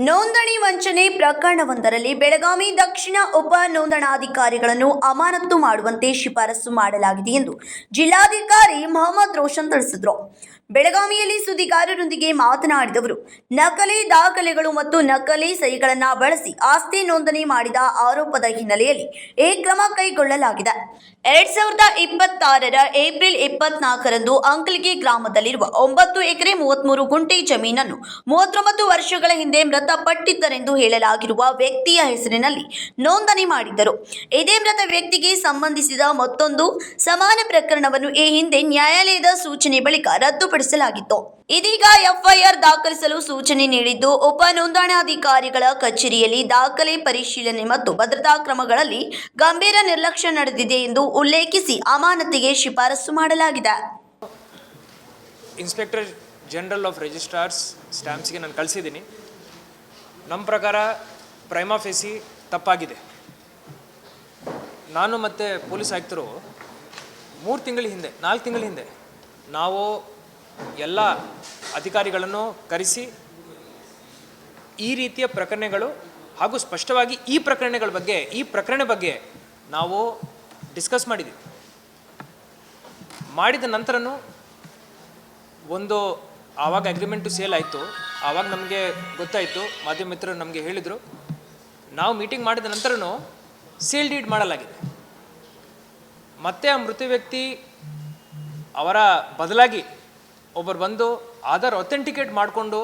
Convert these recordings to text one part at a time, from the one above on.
ನೋಂದಣಿ ವಂಚನೆ ಪ್ರಕರಣವೊಂದರಲ್ಲಿ ಬೆಳಗಾವಿ ದಕ್ಷಿಣ ಉಪ ನೋಂದಣಾಧಿಕಾರಿಗಳನ್ನು ಅಮಾನತು ಮಾಡುವಂತೆ ಶಿಫಾರಸು ಮಾಡಲಾಗಿದೆ ಎಂದು ಜಿಲ್ಲಾಧಿಕಾರಿ ಮೊಹಮ್ಮದ್ ರೋಷನ್ ತಿಳಿಸಿದರು. ಬೆಳಗಾವಿಯಲ್ಲಿ ಸುದ್ದಿಗಾರರೊಂದಿಗೆ ಮಾತನಾಡಿದವರು, ನಕಲಿ ದಾಖಲೆಗಳು ಮತ್ತು ನಕಲಿ ಸಹಿಗಳನ್ನು ಬಳಸಿ ಆಸ್ತಿ ನೋಂದಣಿ ಮಾಡಿದ ಆರೋಪದ ಹಿನ್ನೆಲೆಯಲ್ಲಿ ಈ ಕ್ರಮ ಕೈಗೊಳ್ಳಲಾಗಿದೆ. 2026 ಏಪ್ರಿಲ್ 24ರಂದು ಅಂಕಲ್ಗಿ ಗ್ರಾಮದಲ್ಲಿರುವ 9 ಎಕರೆ 33 ಗುಂಟೆ ಜಮೀನನ್ನು 39 ವರ್ಷಗಳ ಹಿಂದೆ ಮೃತಪಟ್ಟಿದ್ದರೆಂದು ಹೇಳಲಾಗಿರುವ ವ್ಯಕ್ತಿಯ ಹೆಸರಿನಲ್ಲಿ ನೋಂದಣಿ ಮಾಡಿದ್ದರು. ಇದೇ ಮೃತ ವ್ಯಕ್ತಿಗೆ ಸಂಬಂಧಿಸಿದ ಮತ್ತೊಂದು ಸಮಾನ ಪ್ರಕರಣವನ್ನು ಈ ಹಿಂದೆ ನ್ಯಾಯಾಲಯದ ಸೂಚನೆ ಬಳಿಕ ರದ್ದುಪಡಿಸಲಾಗಿತ್ತು. ಇದೀಗ ಎಫ್ಐಆರ್ ದಾಖಲಿಸಲು ಸೂಚನೆ ನೀಡಿದ್ದು, ಉಪ ನೋಂದಣಾಧಿಕಾರಿಗಳ ಕಚೇರಿಯಲ್ಲಿ ದಾಖಲೆ ಪರಿಶೀಲನೆ ಮತ್ತು ಭದ್ರತಾ ಕ್ರಮಗಳಲ್ಲಿ ಗಂಭೀರ ನಿರ್ಲಕ್ಷ್ಯ ನಡೆದಿದೆ ಎಂದು ಉಲ್ಲೇಖಿಸಿ ಅಮಾನತಿಗೆ ಶಿಫಾರಸು ಮಾಡಲಾಗಿದೆ. ಇನ್ಸ್ಪೆಕ್ಟರ್ ಜನರಲ್ ಆಫ್ ರಿಜಿಸ್ಟ್ರಾರ್ಸ್ ಸ್ಟ್ಯಾಂಪ್ಸ್ಗೆ ನಾನು ಕಳಿಸಿದ್ದೀನಿ. ನಮ್ಮ ಪ್ರಕಾರ ಪ್ರೈಮಾ ಫೇಸಿ ತಪ್ಪಾಗಿದೆ. ನಾನು ಮತ್ತು ಪೊಲೀಸ್ ಆಯುಕ್ತರು 4 ತಿಂಗಳ ಹಿಂದೆ ನಾವು ಎಲ್ಲ ಅಧಿಕಾರಿಗಳನ್ನು ಕರೆಸಿ ಈ ರೀತಿಯ ಪ್ರಕರಣಗಳು ಹಾಗೂ ಸ್ಪಷ್ಟವಾಗಿ ಈ ಪ್ರಕರಣ ಬಗ್ಗೆ ನಾವು ಡಿಸ್ಕಸ್ ಮಾಡಿದ್ದೀವಿ. ಮಾಡಿದ ನಂತರನೂ ಒಂದು ಆವಾಗ ಅಗ್ರಿಮೆಂಟ್ ಟು ಸೇಲ್ ಆಯಿತು. ಆವಾಗ ನಮಗೆ ಗೊತ್ತಾಯಿತು, ಮಾಧ್ಯಮ ಮಿತ್ರರು ನಮಗೆ ಹೇಳಿದರು, ನಾವು ಮೀಟಿಂಗ್ ಮಾಡಿದ ನಂತರನೂ ಸೇಲ್ ಡೀಡ್ ಮಾಡಲಾಗಿದೆ. ಮತ್ತೆ ಆ ಮೃತ ವ್ಯಕ್ತಿ ಅವರ ಬದಲಾಗಿ ಒಬ್ಬರು ಬಂದು ಆಧಾರ್ ಅಥೆಂಟಿಕೇಟ್ ಮಾಡಿಕೊಂಡು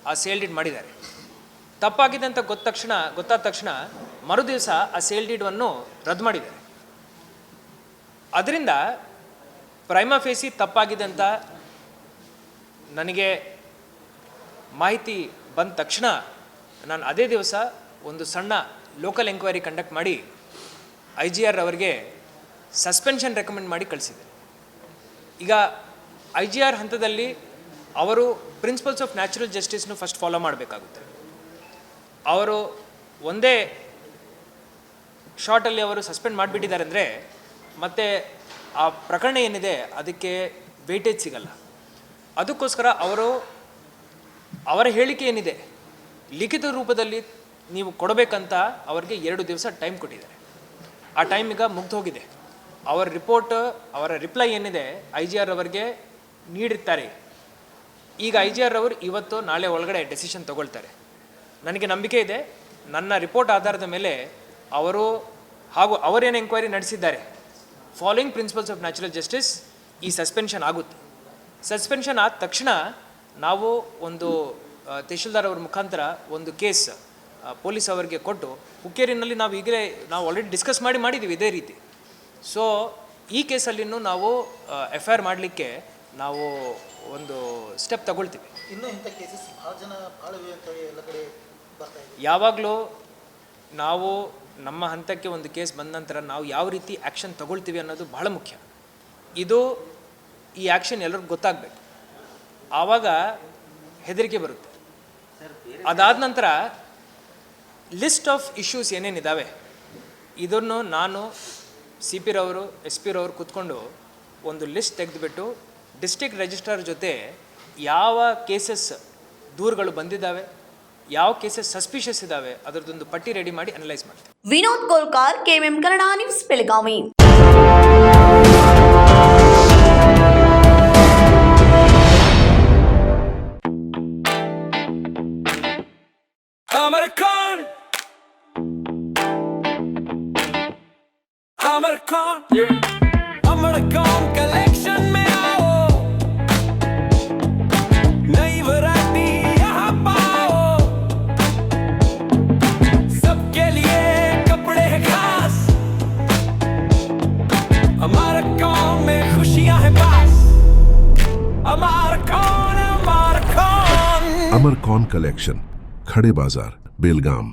ಆ ಸೇಲ್ ಡೀಡ್ ಮಾಡಿದ್ದಾರೆ. ತಪ್ಪಾಗಿದೆ ಅಂತ ಗೊತ್ತಾದ ತಕ್ಷಣ ಮರುದಿವಸ ಆ ಸೇಲ್ ಡೀಡನ್ನು ರದ್ದು ಮಾಡಿದ್ದಾರೆ. ಅದರಿಂದ ಪ್ರೈಮಾ ಫೇಸಿ ತಪ್ಪಾಗಿದೆ ಅಂತ ನನಗೆ ಮಾಹಿತಿ ಬಂದ ತಕ್ಷಣ ನಾನು ಅದೇ ದಿವಸ ಒಂದು ಸಣ್ಣ ಲೋಕಲ್ ಎಂಕ್ವೈರಿ ಕಂಡಕ್ಟ್ ಮಾಡಿ IGR ಅವರಿಗೆ ಸಸ್ಪೆನ್ಷನ್ ರೆಕಮೆಂಡ್ ಮಾಡಿ ಕಳಿಸಿದೆ. ಈಗ IGR ಹಂತದಲ್ಲಿ ಅವರು ಪ್ರಿನ್ಸಿಪಲ್ಸ್ ಆಫ್ ನ್ಯಾಚುರಲ್ ಜಸ್ಟಿಸ್ನು ಫಸ್ಟ್ ಫಾಲೋ ಮಾಡಬೇಕಾಗುತ್ತೆ. ಅವರು ಒಂದೇ ಶಾರ್ಟಲ್ಲಿ ಅವರು ಸಸ್ಪೆಂಡ್ ಮಾಡಿಬಿಟ್ಟಿದ್ದಾರೆ ಅಂದರೆ ಮತ್ತೆ ಆ ಪ್ರಕರಣ ಏನಿದೆ ಅದಕ್ಕೆ ವೇಟೇಜ್ ಸಿಗಲ್ಲ. ಅದಕ್ಕೋಸ್ಕರ ಅವರ ಹೇಳಿಕೆ ಏನಿದೆ ಲಿಖಿತ ರೂಪದಲ್ಲಿ ನೀವು ಕೊಡಬೇಕಂತ ಅವರಿಗೆ 2 ದಿವಸ ಟೈಮ್ ಕೊಟ್ಟಿದ್ದಾರೆ. ಆ ಟೈಮ್ ಈಗ ಮುಗ್ದು ಹೋಗಿದೆ. ಅವರ ರಿಪೋರ್ಟ್, ಅವರ ರಿಪ್ಲೈ ಏನಿದೆ IGR ಅವರಿಗೆ ನೀಡಿರ್ತಾರೆ. ಈಗ IGR ಅವರು ಇವತ್ತು ನಾಳೆ ಒಳಗಡೆ ಡೆಸಿಷನ್ ತಗೊಳ್ತಾರೆ. ನನಗೆ ನಂಬಿಕೆ ಇದೆ, ನನ್ನ ರಿಪೋರ್ಟ್ ಆಧಾರದ ಮೇಲೆ ಅವರು ಹಾಗೂ ಅವರೇನು ಎಂಕ್ವೈರಿ ನಡೆಸಿದ್ದಾರೆ, following principles of natural justice ಈ ಸಸ್ಪೆನ್ಷನ್ ಆಗುತ್ತೆ. ಸಸ್ಪೆನ್ಷನ್ ಆದ ತಕ್ಷಣ ನಾವು ಒಂದು ತಹಶೀಲ್ದಾರ್ ಅವರ ಮುಖಾಂತರ ಒಂದು ಕೇಸ್ ಪೊಲೀಸ್ ಅವರಿಗೆ ಕೊಟ್ಟು ಹುಕ್ಕೇರಿನಲ್ಲಿ ನಾವು ಆಲ್ರೆಡಿ ಡಿಸ್ಕಸ್ ಮಾಡಿದ್ದೀವಿ ಇದೇ ರೀತಿ. ಸೊ ಈ ಕೇಸಲ್ಲಿನೂ ನಾವು FIR ಮಾಡಲಿಕ್ಕೆ ನಾವು ಒಂದು ಸ್ಟೆಪ್ ತಗೊಳ್ತೀವಿ. ಇನ್ನೂ ಇಂಥ ಕೇಸಸ್ ಭಾಳ ಅಂತ ಎಲ್ಲ ಕಡೆ ಬರ್ತಾ ಇದೆ. ಯಾವಾಗಲೂ ನಾವು ನಮ್ಮ ಹಂತಕ್ಕೆ ಒಂದು ಕೇಸ್ ಬಂದ ನಂತರ ನಾವು ಯಾವ ರೀತಿ ಆ್ಯಕ್ಷನ್ ತಗೊಳ್ತೀವಿ ಅನ್ನೋದು ಬಹಳ ಮುಖ್ಯ. ಈ ಆ್ಯಕ್ಷನ್ ಎಲ್ಲರಿಗೂ ಗೊತ್ತಾಗಬೇಕು. ಆವಾಗ ಹೆದರಿಕೆ ಬರುತ್ತೆ. ಅದಾದ ನಂತರ ಲಿಸ್ಟ್ ಆಫ್ ಇಶ್ಯೂಸ್ ಏನೇನಿದ್ದಾವೆ ಇದನ್ನು ನಾನು CP ರವರು SP ರವರು ಕೂತ್ಕೊಂಡು ಒಂದು ಲಿಸ್ಟ್ ತೆಗೆದುಬಿಟ್ಟು ಡಿಸ್ಟ್ರಿಕ್ಟ್ ರಿಜಿಸ್ಟ್ರಾರ್ ಜೊತೆ ಯಾವ ಕೇಸಸ್ ದೂರುಗಳು ಬಂದಿದ್ದಾವೆ, ಯಾವ ಕೇಸಸ್ ಸಸ್ಪಿಷಿಯಸ್ ಇದ್ದಾವೆ ಅದರದೊಂದು ಪಟ್ಟಿ ರೆಡಿ ಮಾಡಿ ಅನಲೈಸ್ ಮಾಡ್ತೀವಿ. Vinod Kolkar, KMM Kannada news, Belagavi. अमरकॉन कलेक्शन में आओ, नई वैरायटी यहाँ पाओ, सबके लिए कपड़े हैं खास, अमरकॉन में खुशियाँ हैं पास, अमरकॉन। अमरकॉन कलेक्शन, खड़े बाजार, बेलगाम।